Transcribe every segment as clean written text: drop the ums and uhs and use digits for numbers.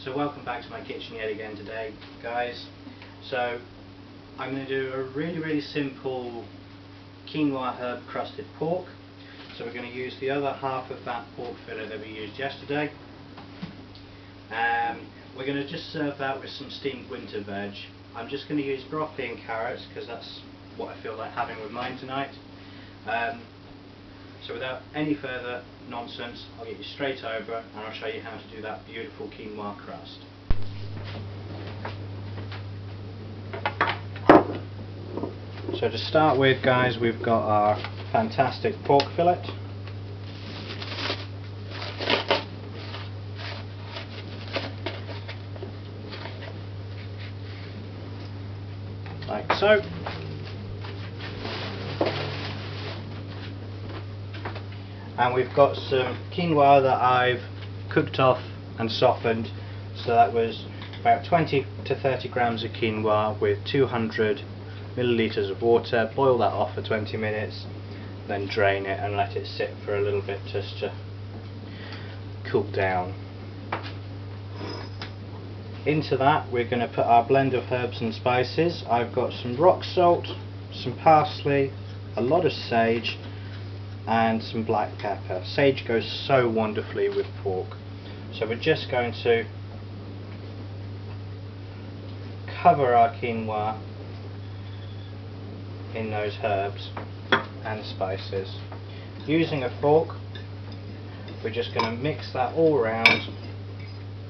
So welcome back to my kitchen yet again today, guys. So I'm going to do a really simple quinoa herb crusted pork. So we're going to use the other half of that pork fillet that we used yesterday. We're going to just serve that with some steamed winter veg. I'm just going to use broccoli and carrots because that's what I feel like having with mine tonight. So without any further nonsense, I'll get you straight over and I'll show you how to do that beautiful quinoa crust. So to start with, guys, we've got our fantastic pork fillet. Like so. And we've got some quinoa that I've cooked off and softened, so that was about 20 to 30 grams of quinoa with 200 milliliters of water. Boil that off for 20 minutes, then drain it and let it sit for a little bit just to cool down. Into that we're going to put our blend of herbs and spices. I've got some rock salt, some parsley, a lot of sage and some black pepper. Sage goes so wonderfully with pork. So we're just going to cover our quinoa in those herbs and spices. Using a fork, we're just going to mix that all around,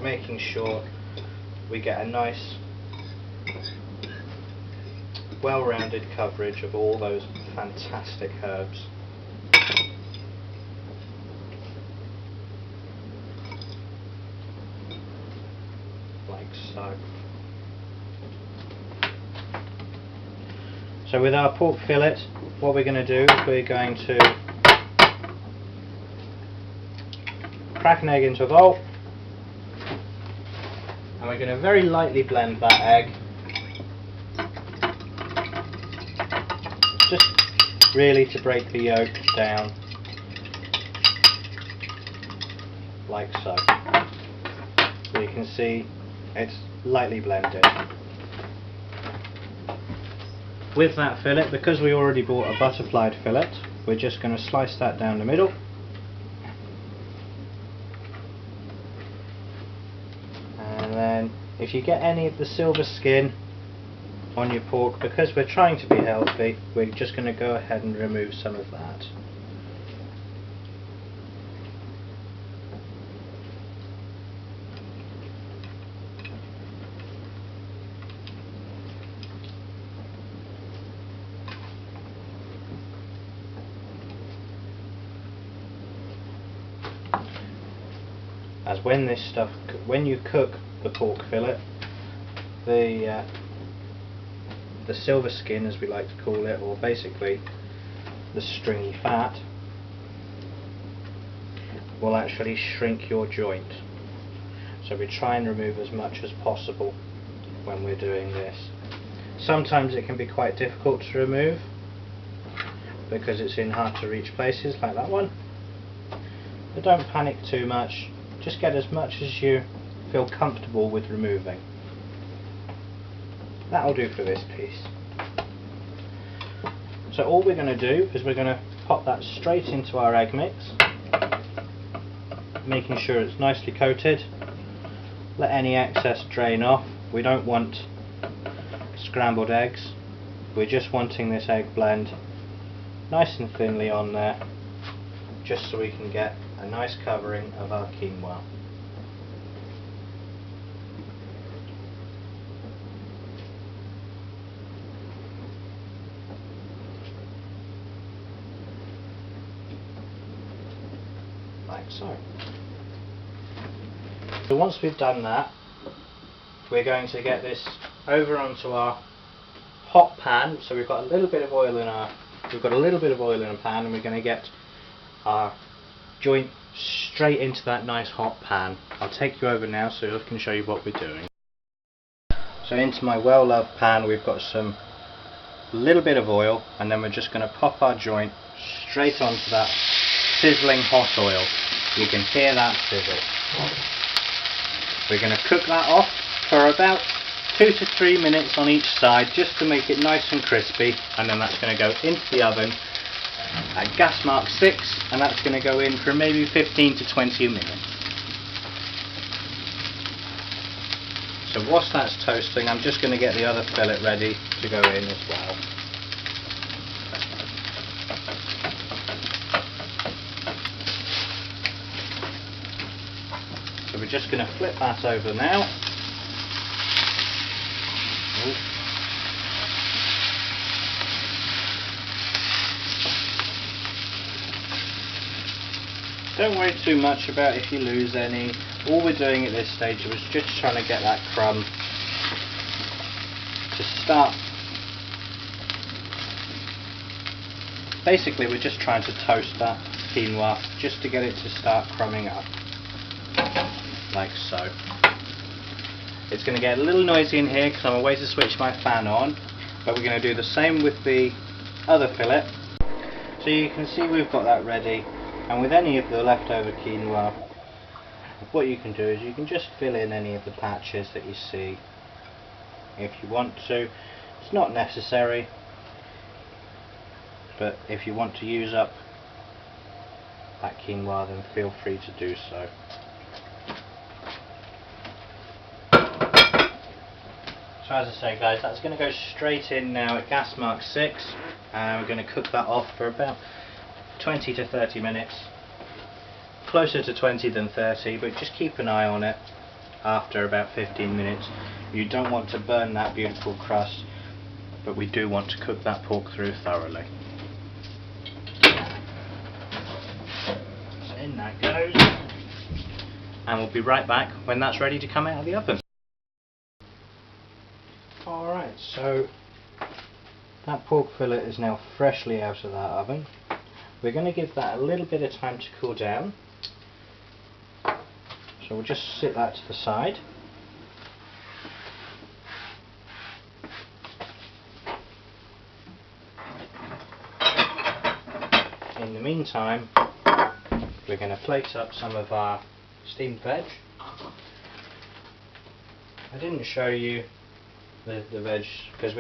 making sure we get a nice well-rounded coverage of all those fantastic herbs. Like so. So with our pork fillet, what we're going to do is we're going to crack an egg into a bowl, and we're going to very lightly blend that egg, just really to break the yolk down, like so. So you can see it's lightly blended. With that fillet, because we already bought a butterflied fillet, we're just going to slice that down the middle. And then if you get any of the silver skin on your pork, because we're trying to be healthy, we're just going to go ahead and remove some of that. As when you cook the pork fillet, the silver skin, as we like to call it, or basically the stringy fat, will actually shrink your joint. So we try and remove as much as possible when we're doing this. Sometimes it can be quite difficult to remove because it's in hard to reach places like that one, but don't panic too much. Just get as much as you feel comfortable with removing. That'll do for this piece. So all we're going to do is we're going to pop that straight into our egg mix, making sure it's nicely coated. Let any excess drain off. We don't want scrambled eggs. We're just wanting this egg blend nice and thinly on there, just so we can get a nice covering of our quinoa. Like so. So once we've done that, we're going to get this over onto our hot pan. So we've got a little bit of oil in a pan, and we're going to get our joint straight into that nice hot pan. I'll take you over now so I can show you what we're doing. So into my well-loved pan we've got some little bit of oil, and then we're just going to pop our joint straight onto that sizzling hot oil. You can hear that sizzle. We're going to cook that off for about 2 to 3 minutes on each side, just to make it nice and crispy, and then that's going to go into the oven at gas mark 6, and that's going to go in for maybe 15 to 20 minutes. So whilst that's toasting, I'm just going to get the other fillet ready to go in as well. So we're just going to flip that over now. Ooh. Don't worry too much about if you lose any. All we're doing at this stage was just trying to get that crumb to start. Basically, we're just trying to toast that quinoa just to get it to start crumbing up, like so. It's going to get a little noisy in here because I'm away to switch my fan on, but we're going to do the same with the other fillet. So you can see we've got that ready, and with any of the leftover quinoa, what you can do is you can just fill in any of the patches that you see if you want to. It's not necessary, but if you want to use up that quinoa, then feel free to do so. So as I say, guys, that's going to go straight in now at gas mark 6, and we're going to cook that off for about 20 to 30 minutes. Closer to 20 than 30, but just keep an eye on it after about 15 minutes. You don't want to burn that beautiful crust, but we do want to cook that pork through thoroughly. So in that goes, and we'll be right back when that's ready to come out of the oven. Alright, so that pork fillet is now freshly out of that oven. We're going to give that a little bit of time to cool down. So we'll just sit that to the side. In the meantime, we're going to plate up some of our steamed veg. I didn't show you the veg because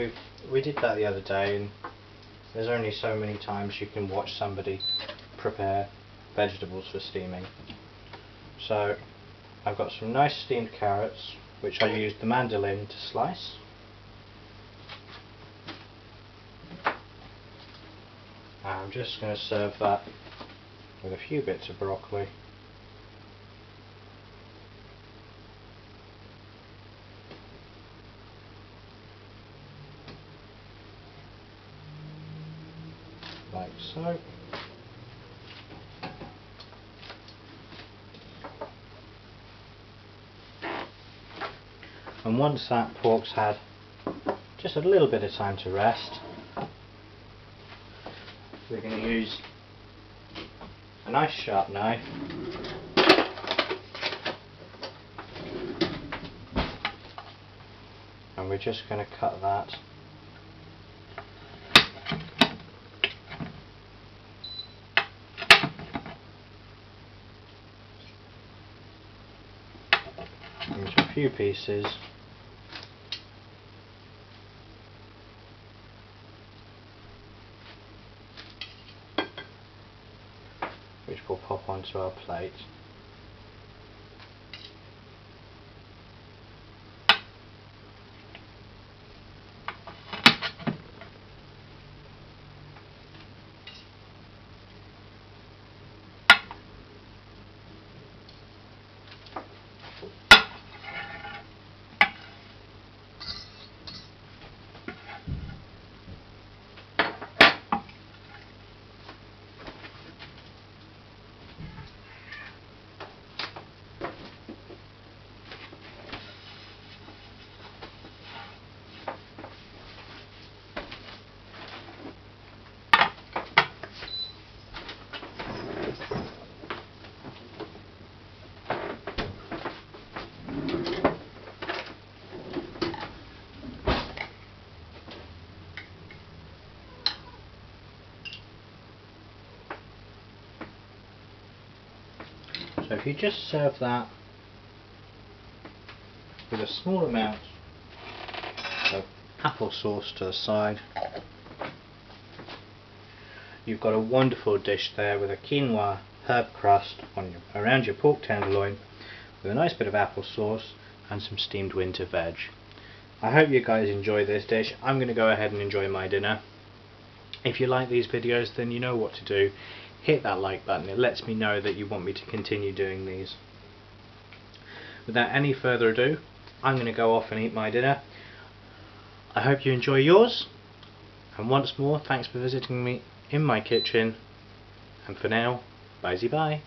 we did that the other day, and there's only so many times you can watch somebody prepare vegetables for steaming. So I've got some nice steamed carrots, which I used the mandolin to slice. I'm just going to serve that with a few bits of broccoli. Like so. And once that pork's had just a little bit of time to rest, we're going to use a nice sharp knife and we're just going to cut that into a few pieces. Which will pop onto our plate. So if you just serve that with a small amount of apple sauce to the side, you've got a wonderful dish there with a quinoa herb crust around your pork tenderloin with a nice bit of apple sauce and some steamed winter veg. I hope you guys enjoy this dish. I'm going to go ahead and enjoy my dinner. If you like these videos, then you know what to do. Hit that like button, it lets me know that you want me to continue doing these. Without any further ado, I'm going to go off and eat my dinner. I hope you enjoy yours, and once more, thanks for visiting me in my kitchen, and for now, bye-bye.